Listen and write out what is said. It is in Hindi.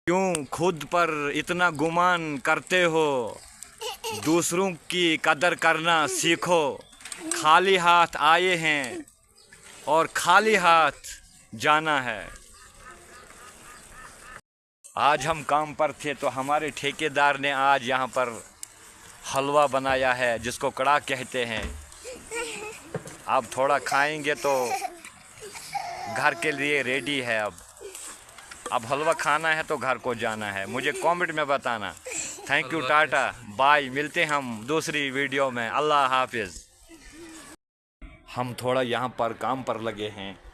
क्यों खुद पर इतना गुमान करते हो? दूसरों की कदर करना सीखो। खाली हाथ आए हैं और खाली हाथ जाना है। आज हम काम पर थे तो हमारे ठेकेदार ने आज यहाँ पर हलवा बनाया है जिसको कड़ा कहते हैं। अब थोड़ा खाएंगे तो घर के लिए रेडी है। अब हलवा खाना है तो घर को जाना है। मुझे कमेंट में बताना। Thank you, tata bye. मिलते हम दूसरी वीडियो में। अल्लाह हाफिज़। हम थोड़ा यहाँ पर काम पर लगे हैं।